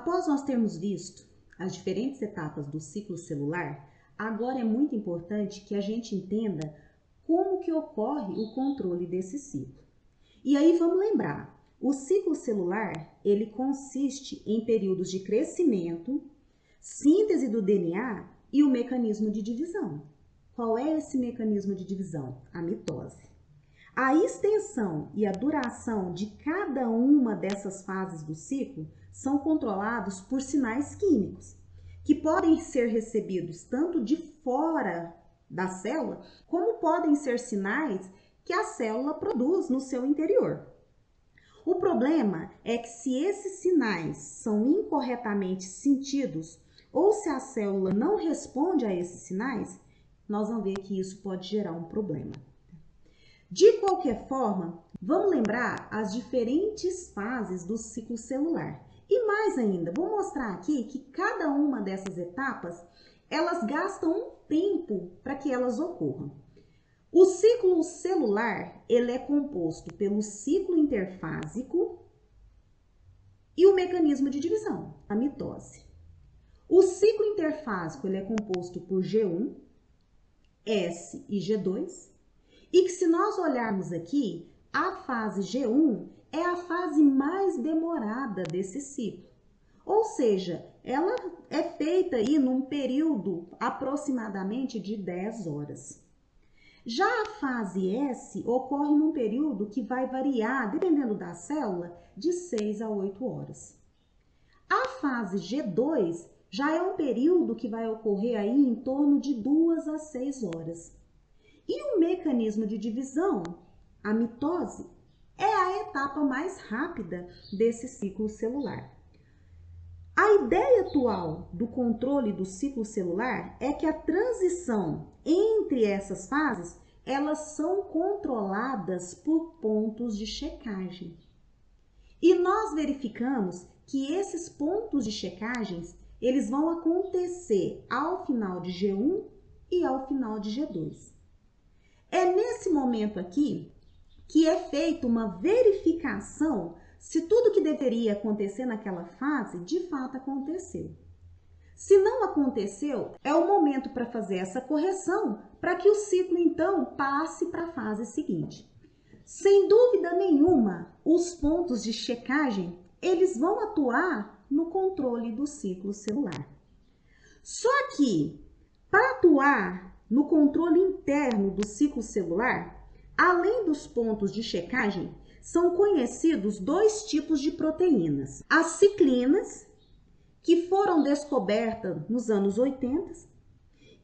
Após nós termos visto as diferentes etapas do ciclo celular, agora é muito importante que a gente entenda como que ocorre o controle desse ciclo. E aí vamos lembrar, o ciclo celular, ele consiste em períodos de crescimento, síntese do DNA e o mecanismo de divisão. Qual é esse mecanismo de divisão? A mitose. A extensão e a duração de cada uma dessas fases do ciclo são controlados por sinais químicos, que podem ser recebidos tanto de fora da célula, como podem ser sinais que a célula produz no seu interior. O problema é que se esses sinais são incorretamente sentidos ou se a célula não responde a esses sinais, nós vamos ver que isso pode gerar um problema. De qualquer forma, vamos lembrar as diferentes fases do ciclo celular. E mais ainda, vou mostrar aqui que cada uma dessas etapas, elas gastam um tempo para que elas ocorram. O ciclo celular, ele é composto pelo ciclo interfásico e o mecanismo de divisão, a mitose. O ciclo interfásico, ele é composto por G1, S e G2, e que se nós olharmos aqui, a fase G1 é a fase mais demorada desse ciclo. Ou seja, ela é feita aí num período aproximadamente de 10 horas. Já a fase S ocorre num período que vai variar, dependendo da célula, de 6 a 8 horas. A fase G2 já é um período que vai ocorrer aí em torno de 2 a 6 horas. E o mecanismo de divisão, a mitose, é a etapa mais rápida desse ciclo celular. A ideia atual do controle do ciclo celular é que a transição entre essas fases, elas são controladas por pontos de checagem. E nós verificamos que esses pontos de checagens, eles vão acontecer ao final de G1 e ao final de G2. É nesse momento aqui que é feita uma verificação se tudo que deveria acontecer naquela fase de fato aconteceu. Se não aconteceu, é o momento para fazer essa correção para que o ciclo então passe para a fase seguinte. Sem dúvida nenhuma, os pontos de checagem, eles vão atuar no controle do ciclo celular. Só que, para atuar no controle interno do ciclo celular, além dos pontos de checagem, são conhecidos dois tipos de proteínas. As ciclinas, que foram descobertas nos anos 80,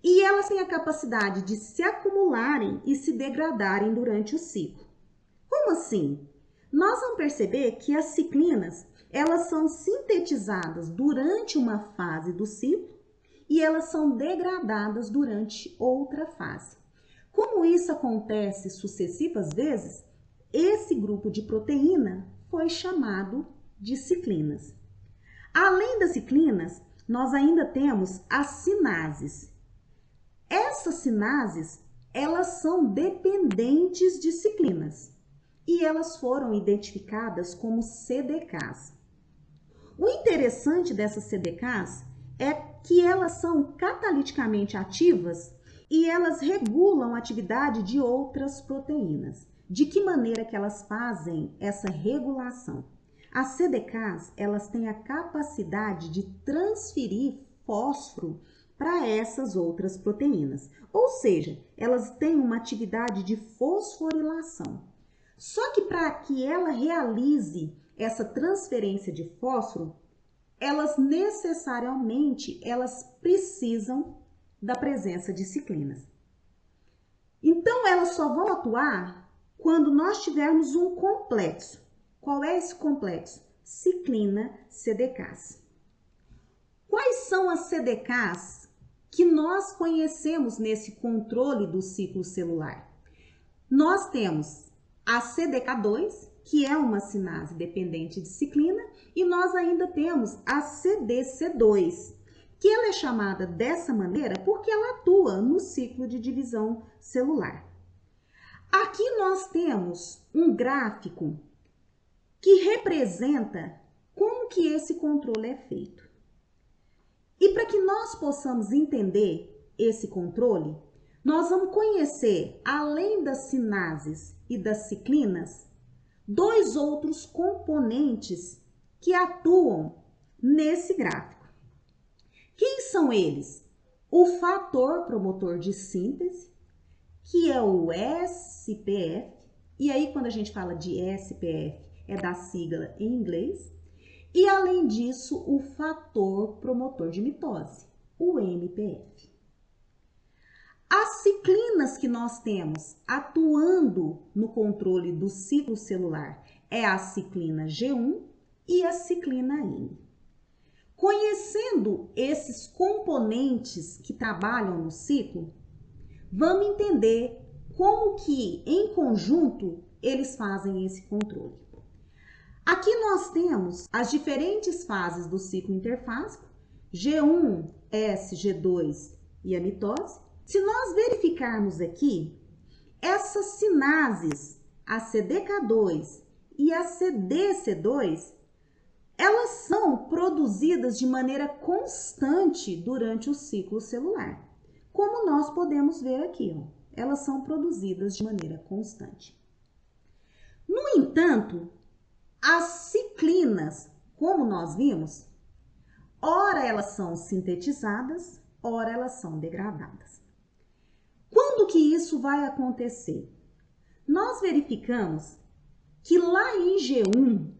e elas têm a capacidade de se acumularem e se degradarem durante o ciclo. Como assim? Nós vamos perceber que as ciclinas, elas são sintetizadas durante uma fase do ciclo e elas são degradadas durante outra fase. Como isso acontece sucessivas vezes, esse grupo de proteína foi chamado de ciclinas. Além das ciclinas, nós ainda temos as sinases. Essas sinases, elas são dependentes de ciclinas e elas foram identificadas como CDKs. O interessante dessas CDKs é que elas são cataliticamente ativas e elas regulam a atividade de outras proteínas. De que maneira que elas fazem essa regulação? As CDKs, elas têm a capacidade de transferir fósforo para essas outras proteínas. Ou seja, elas têm uma atividade de fosforilação. Só que para que ela realize essa transferência de fósforo, elas necessariamente precisam da presença de ciclinas. Então, elas só vão atuar quando nós tivermos um complexo. Qual é esse complexo? Ciclina-CDKs. Quais são as CDKs que nós conhecemos nesse controle do ciclo celular? Nós temos a CDK2, que é uma sinase dependente de ciclina, e nós ainda temos a CDC2, que ela é chamada dessa maneira porque ela atua no ciclo de divisão celular. Aqui nós temos um gráfico que representa como que esse controle é feito. E para que nós possamos entender esse controle, nós vamos conhecer, além das sinases e das ciclinas, dois outros componentes que atuam nesse gráfico. Quem são eles? O fator promotor de síntese, que é o SPF, e aí quando a gente fala de SPF é da sigla em inglês, e além disso o fator promotor de mitose, o MPF. As ciclinas que nós temos atuando no controle do ciclo celular é a ciclina G1 e a ciclina M. Conhecendo esses componentes que trabalham no ciclo, vamos entender como que, em conjunto, eles fazem esse controle. Aqui nós temos as diferentes fases do ciclo interfásico, G1, S, G2 e a mitose. Se nós verificarmos aqui, essas sinases, a CDK2 e a CDC2, elas são produzidas de maneira constante durante o ciclo celular. Como nós podemos ver aqui, ó, elas são produzidas de maneira constante. No entanto, as ciclinas, como nós vimos, ora elas são sintetizadas, ora elas são degradadas. Quando que isso vai acontecer? Nós verificamos que lá em G1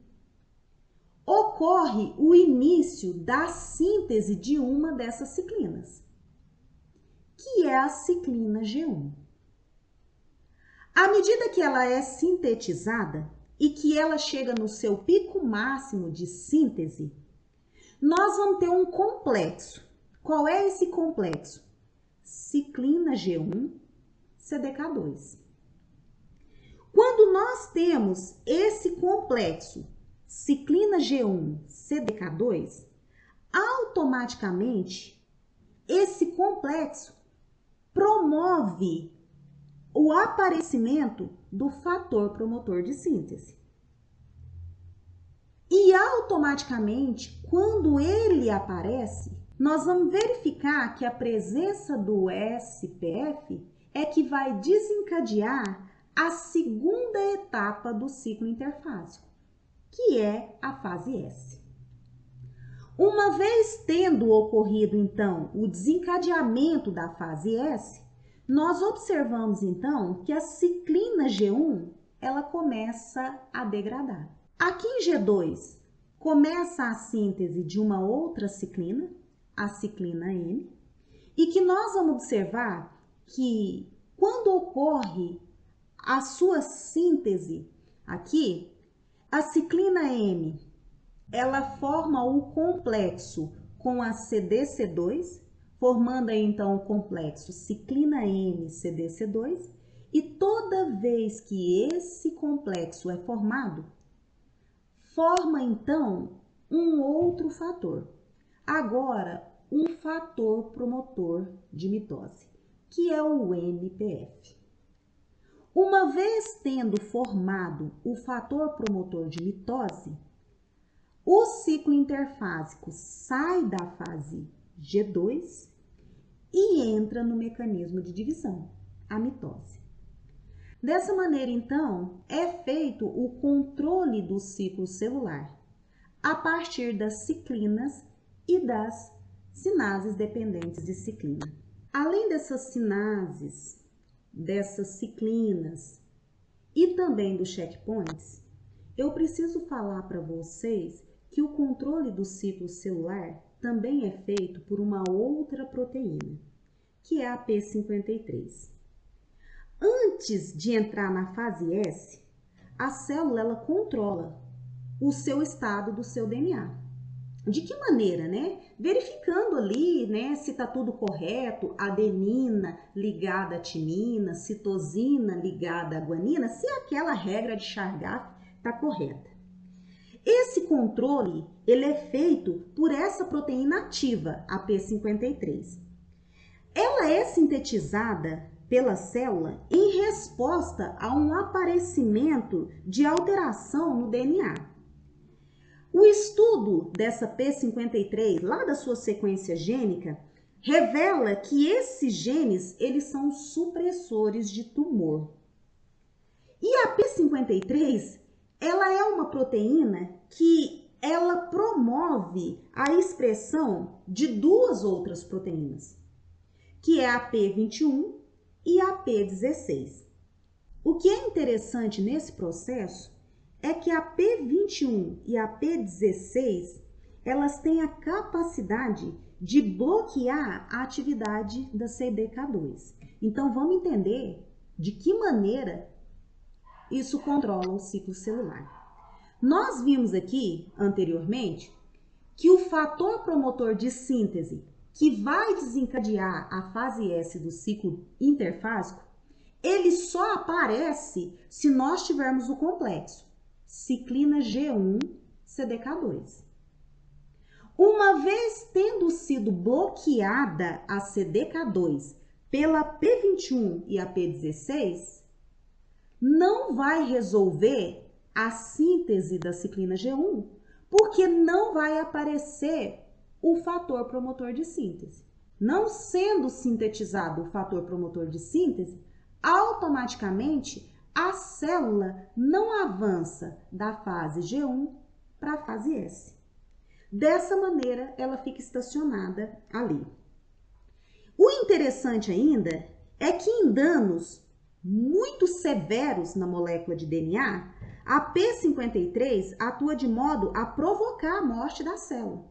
ocorre o início da síntese de uma dessas ciclinas, que é a ciclina G1. À medida que ela é sintetizada e que ela chega no seu pico máximo de síntese, nós vamos ter um complexo. Qual é esse complexo? Ciclina G1, CDK2. Quando nós temos esse complexo, ciclina G1, CDK2, automaticamente esse complexo promove o aparecimento do fator promotor de síntese. E automaticamente, quando ele aparece, nós vamos verificar que a presença do SPF é que vai desencadear a segunda etapa do ciclo interfásico, que é a fase S. Uma vez tendo ocorrido, então, o desencadeamento da fase S, nós observamos, então, que a ciclina G1, ela começa a degradar. Aqui em G2, começa a síntese de uma outra ciclina, a ciclina M, e que nós vamos observar que quando ocorre a sua síntese aqui, a ciclina M, ela forma o complexo com a CDC2, formando aí então o complexo ciclina M, CDC2, e toda vez que esse complexo é formado, forma então um outro fator. Agora, um fator promotor de mitose, que é o MPF. Uma vez tendo formado o fator promotor de mitose, o ciclo interfásico sai da fase G2 e entra no mecanismo de divisão, a mitose. Dessa maneira, então, é feito o controle do ciclo celular a partir das ciclinas e das sinases dependentes de ciclina. Além dessas sinases, dessas ciclinas e também dos checkpoints, eu preciso falar para vocês que o controle do ciclo celular também é feito por uma outra proteína, que é a P53. Antes de entrar na fase S, a célula ela controla o seu estado do seu DNA. De que maneira, né? Verificando ali, né, se está tudo correto, adenina ligada à timina, citosina ligada à guanina, se aquela regra de Chargaff está correta. Esse controle, ele é feito por essa proteína ativa, a P53. Ela é sintetizada pela célula em resposta a um aparecimento de alteração no DNA. O estudo dessa P53, lá da sua sequência gênica, revela que esses genes, eles são supressores de tumor. E a P53, ela é uma proteína que ela promove a expressão de duas outras proteínas, que é a P21 e a P16. O que é interessante nesse processo é que a P21 e a P16, elas têm a capacidade de bloquear a atividade da CDK2. Então, vamos entender de que maneira isso controla o ciclo celular. Nós vimos aqui, anteriormente, que o fator promotor de síntese, que vai desencadear a fase S do ciclo interfásico, ele só aparece se nós tivermos o complexo ciclina G1 CDK2. Uma vez tendo sido bloqueada a CDK2 pela P21 e a P16, não vai resolver a síntese da ciclina G1, porque não vai aparecer o fator promotor de síntese. Não sendo sintetizado o fator promotor de síntese, automaticamente a célula não avança da fase G1 para a fase S. Dessa maneira, ela fica estacionada ali. O interessante ainda é que em danos muito severos na molécula de DNA, a P53 atua de modo a provocar a morte da célula,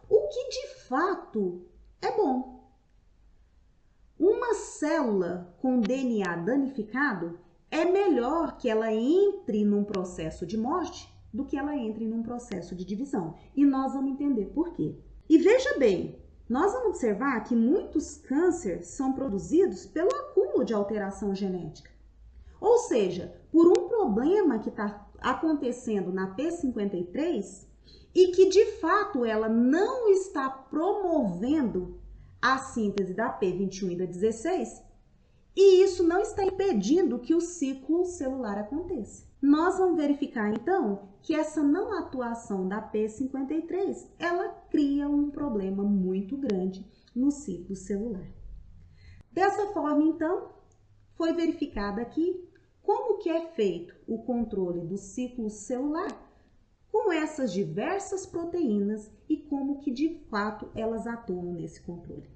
o que de fato é bom. Uma célula com DNA danificado é melhor que ela entre num processo de morte do que ela entre num processo de divisão. E nós vamos entender por quê. E veja bem, nós vamos observar que muitos cânceres são produzidos pelo acúmulo de alteração genética. Ou seja, por um problema que está acontecendo na P53 e que de fato ela não está promovendo a síntese da P21 e da 16, e isso não está impedindo que o ciclo celular aconteça. Nós vamos verificar então que essa não atuação da P53, ela cria um problema muito grande no ciclo celular. Dessa forma então, foi verificado aqui como que é feito o controle do ciclo celular com essas diversas proteínas e como que de fato elas atuam nesse controle.